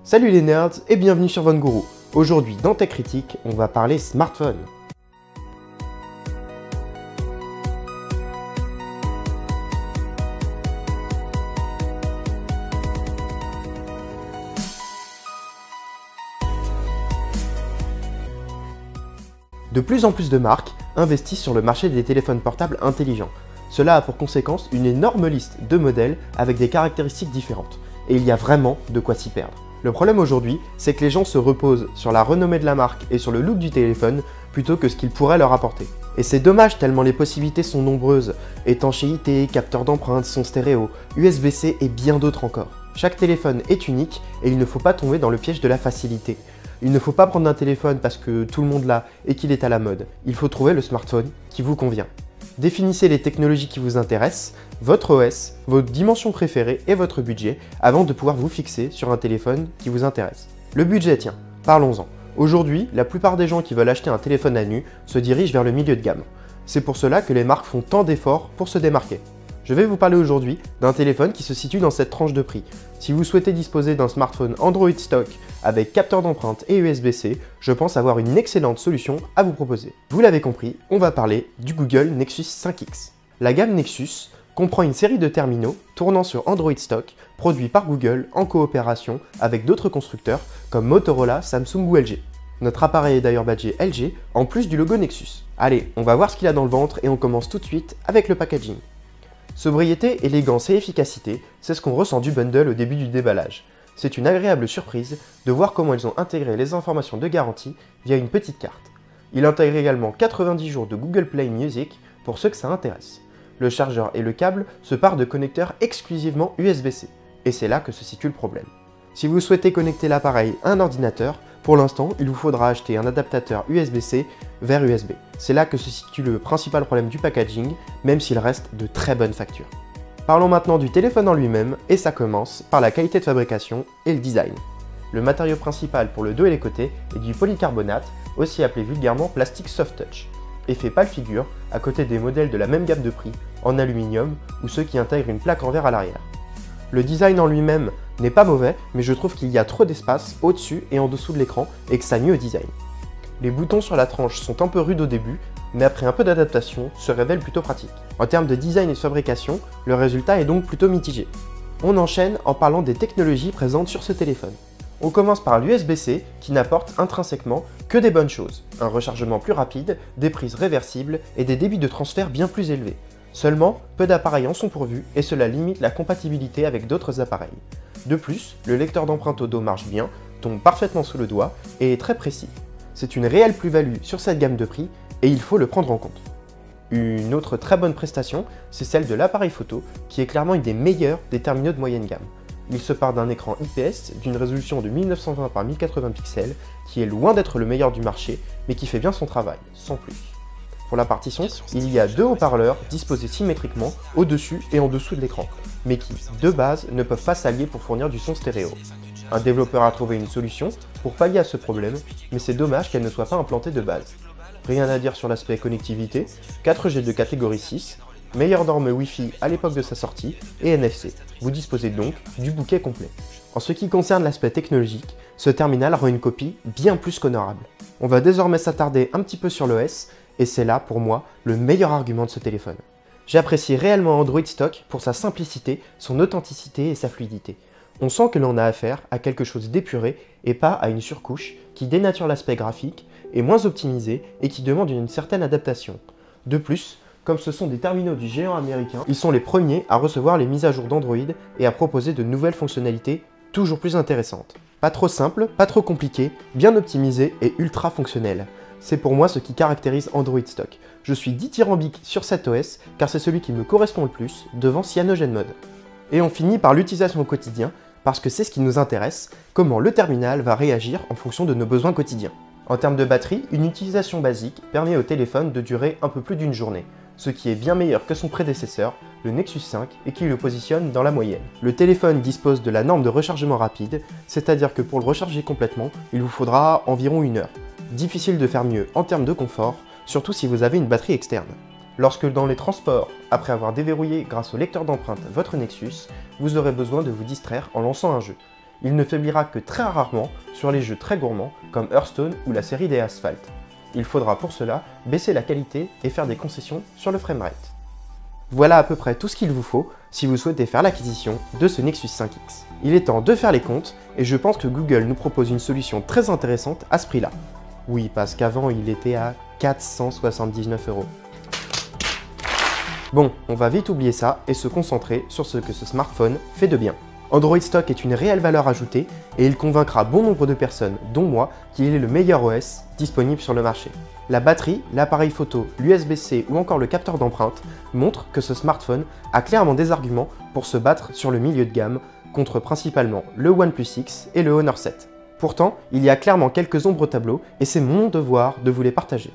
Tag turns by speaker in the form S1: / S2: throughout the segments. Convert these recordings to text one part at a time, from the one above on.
S1: Salut les nerds et bienvenue sur Von Guru. Aujourd'hui dans Tech Critique, on va parler smartphone. De plus en plus de marques investissent sur le marché des téléphones portables intelligents. Cela a pour conséquence une énorme liste de modèles avec des caractéristiques différentes. Et il y a vraiment de quoi s'y perdre. Le problème aujourd'hui, c'est que les gens se reposent sur la renommée de la marque et sur le look du téléphone plutôt que ce qu'il pourrait leur apporter. Et c'est dommage tellement les possibilités sont nombreuses. Étanchéité, capteur d'empreinte, son stéréo, USB-C et bien d'autres encore. Chaque téléphone est unique et il ne faut pas tomber dans le piège de la facilité. Il ne faut pas prendre un téléphone parce que tout le monde l'a et qu'il est à la mode. Il faut trouver le smartphone qui vous convient. Définissez les technologies qui vous intéressent, votre OS, vos dimensions préférées et votre budget avant de pouvoir vous fixer sur un téléphone qui vous intéresse. Le budget, tiens, parlons-en. Aujourd'hui, la plupart des gens qui veulent acheter un téléphone à nu se dirigent vers le milieu de gamme. C'est pour cela que les marques font tant d'efforts pour se démarquer. Je vais vous parler aujourd'hui d'un téléphone qui se situe dans cette tranche de prix. Si vous souhaitez disposer d'un smartphone Android stock avec capteur d'empreinte et USB-C, je pense avoir une excellente solution à vous proposer. Vous l'avez compris, on va parler du Google Nexus 5X. La gamme Nexus comprend une série de terminaux tournant sur Android stock produits par Google en coopération avec d'autres constructeurs comme Motorola, Samsung ou LG. Notre appareil est d'ailleurs badgé LG en plus du logo Nexus. Allez, on va voir ce qu'il a dans le ventre et on commence tout de suite avec le packaging. Sobriété, élégance et efficacité, c'est ce qu'on ressent du bundle au début du déballage. C'est une agréable surprise de voir comment ils ont intégré les informations de garantie via une petite carte. Il intègre également 90 jours de Google Play Music pour ceux que ça intéresse. Le chargeur et le câble se partent de connecteurs exclusivement USB-C, et c'est là que se situe le problème. Si vous souhaitez connecter l'appareil à un ordinateur, pour l'instant, il vous faudra acheter un adaptateur USB-C vers USB. C'est là que se situe le principal problème du packaging, même s'il reste de très bonne facture. Parlons maintenant du téléphone en lui-même, et ça commence par la qualité de fabrication et le design. Le matériau principal pour le dos et les côtés est du polycarbonate, aussi appelé vulgairement plastique soft touch, et fait pâle figure à côté des modèles de la même gamme de prix, en aluminium ou ceux qui intègrent une plaque en verre à l'arrière. Le design en lui-même n'est pas mauvais, mais je trouve qu'il y a trop d'espace au-dessus et en dessous de l'écran et que ça nuit au design. Les boutons sur la tranche sont un peu rudes au début, mais après un peu d'adaptation, se révèlent plutôt pratiques. En termes de design et de fabrication, le résultat est donc plutôt mitigé. On enchaîne en parlant des technologies présentes sur ce téléphone. On commence par l'USB-C qui n'apporte intrinsèquement que des bonnes choses. Un rechargement plus rapide, des prises réversibles et des débits de transfert bien plus élevés. Seulement, peu d'appareils en sont pourvus et cela limite la compatibilité avec d'autres appareils. De plus, le lecteur d'empreinte au dos marche bien, tombe parfaitement sous le doigt et est très précis. C'est une réelle plus-value sur cette gamme de prix et il faut le prendre en compte. Une autre très bonne prestation, c'est celle de l'appareil photo qui est clairement une des meilleures des terminaux de moyenne gamme. Il se part d'un écran IPS d'une résolution de 1920 par 1080 pixels qui est loin d'être le meilleur du marché mais qui fait bien son travail, sans plus. Pour la partie son, il y a deux haut-parleurs disposés symétriquement au-dessus et en dessous de l'écran, mais qui, de base, ne peuvent pas s'allier pour fournir du son stéréo. Un développeur a trouvé une solution pour pallier à ce problème, mais c'est dommage qu'elle ne soit pas implantée de base. Rien à dire sur l'aspect connectivité, 4G de catégorie 6, meilleure norme Wi-Fi à l'époque de sa sortie, et NFC. Vous disposez donc du bouquet complet. En ce qui concerne l'aspect technologique, ce terminal rend une copie bien plus qu'honorable. On va désormais s'attarder un petit peu sur l'OS, et c'est là, pour moi, le meilleur argument de ce téléphone. J'apprécie réellement Android stock pour sa simplicité, son authenticité et sa fluidité. On sent que l'on a affaire à quelque chose d'épuré et pas à une surcouche qui dénature l'aspect graphique, est moins optimisé et qui demande une certaine adaptation. De plus, comme ce sont des terminaux du géant américain, ils sont les premiers à recevoir les mises à jour d'Android et à proposer de nouvelles fonctionnalités toujours plus intéressantes. Pas trop simple, pas trop compliqué, bien optimisé et ultra fonctionnel. C'est pour moi ce qui caractérise Android stock. Je suis dithyrambique sur cet OS car c'est celui qui me correspond le plus devant CyanogenMod. Et on finit par l'utilisation au quotidien parce que c'est ce qui nous intéresse, comment le terminal va réagir en fonction de nos besoins quotidiens. En termes de batterie, une utilisation basique permet au téléphone de durer un peu plus d'une journée, ce qui est bien meilleur que son prédécesseur, le Nexus 5, et qui le positionne dans la moyenne. Le téléphone dispose de la norme de rechargement rapide, c'est-à-dire que pour le recharger complètement, il vous faudra environ 1 heure. Difficile de faire mieux en termes de confort, surtout si vous avez une batterie externe. Lorsque dans les transports, après avoir déverrouillé grâce au lecteur d'empreinte votre Nexus, vous aurez besoin de vous distraire en lançant un jeu. il ne faiblira que très rarement sur les jeux très gourmands comme Hearthstone ou la série des Asphalt. Il faudra pour cela baisser la qualité et faire des concessions sur le framerate. Voilà à peu près tout ce qu'il vous faut si vous souhaitez faire l'acquisition de ce Nexus 5X. Il est temps de faire les comptes et je pense que Google nous propose une solution très intéressante à ce prix-là. Oui, parce qu'avant il était à 479 €. Bon, on va vite oublier ça et se concentrer sur ce que ce smartphone fait de bien. Android Stock est une réelle valeur ajoutée et il convaincra bon nombre de personnes, dont moi, qu'il est le meilleur OS disponible sur le marché. La batterie, l'appareil photo, l'USB-C ou encore le capteur d'empreinte montrent que ce smartphone a clairement des arguments pour se battre sur le milieu de gamme contre principalement le OnePlus X et le Honor 7. Pourtant, il y a clairement quelques ombres au tableau et c'est mon devoir de vous les partager.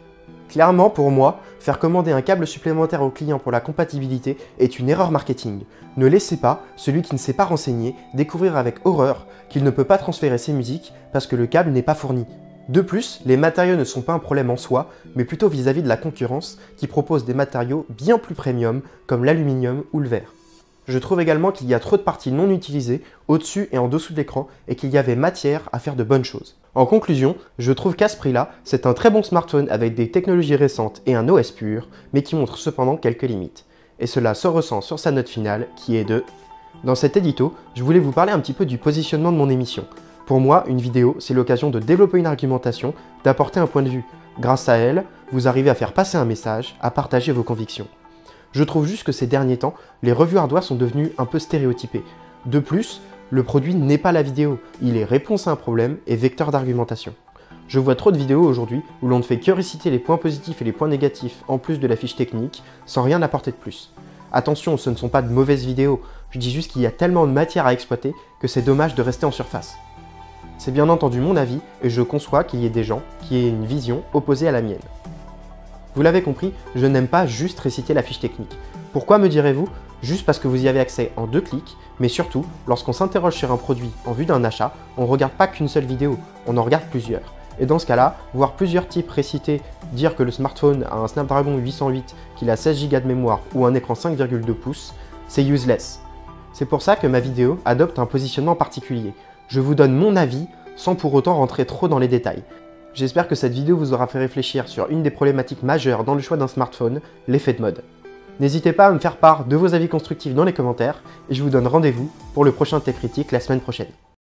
S1: Clairement, pour moi, faire commander un câble supplémentaire au client pour la compatibilité est une erreur marketing. Ne laissez pas celui qui ne s'est pas renseigné découvrir avec horreur qu'il ne peut pas transférer ses musiques parce que le câble n'est pas fourni. De plus, les matériaux ne sont pas un problème en soi, mais plutôt vis-à-vis de la concurrence qui propose des matériaux bien plus premium comme l'aluminium ou le verre. Je trouve également qu'il y a trop de parties non utilisées au-dessus et en dessous de l'écran et qu'il y avait matière à faire de bonnes choses. En conclusion, je trouve qu'à ce prix-là, c'est un très bon smartphone avec des technologies récentes et un OS pur, mais qui montre cependant quelques limites. Et cela se ressent sur sa note finale qui est de... Dans cet édito, je voulais vous parler un petit peu du positionnement de mon émission. Pour moi, une vidéo, c'est l'occasion de développer une argumentation, d'apporter un point de vue. Grâce à elle, vous arrivez à faire passer un message, à partager vos convictions. Je trouve juste que ces derniers temps, les revues hardware sont devenues un peu stéréotypées. De plus, le produit n'est pas la vidéo, il est réponse à un problème et vecteur d'argumentation. Je vois trop de vidéos aujourd'hui où l'on ne fait que réciter les points positifs et les points négatifs en plus de la fiche technique, sans rien apporter de plus. Attention, ce ne sont pas de mauvaises vidéos, je dis juste qu'il y a tellement de matière à exploiter que c'est dommage de rester en surface. C'est bien entendu mon avis et je conçois qu'il y ait des gens qui aient une vision opposée à la mienne. Vous l'avez compris, je n'aime pas juste réciter la fiche technique. Pourquoi me direz-vous? Juste parce que vous y avez accès en 2 clics, mais surtout, lorsqu'on s'interroge sur un produit en vue d'un achat, on ne regarde pas qu'une seule vidéo, on en regarde plusieurs. Et dans ce cas-là, voir plusieurs types réciter, dire que le smartphone a un Snapdragon 808, qu'il a 16 Go de mémoire ou un écran 5,2 pouces, c'est useless. C'est pour ça que ma vidéo adopte un positionnement particulier. Je vous donne mon avis sans pour autant rentrer trop dans les détails. J'espère que cette vidéo vous aura fait réfléchir sur une des problématiques majeures dans le choix d'un smartphone, l'effet de mode. N'hésitez pas à me faire part de vos avis constructifs dans les commentaires et je vous donne rendez-vous pour le prochain Tech Critique la semaine prochaine.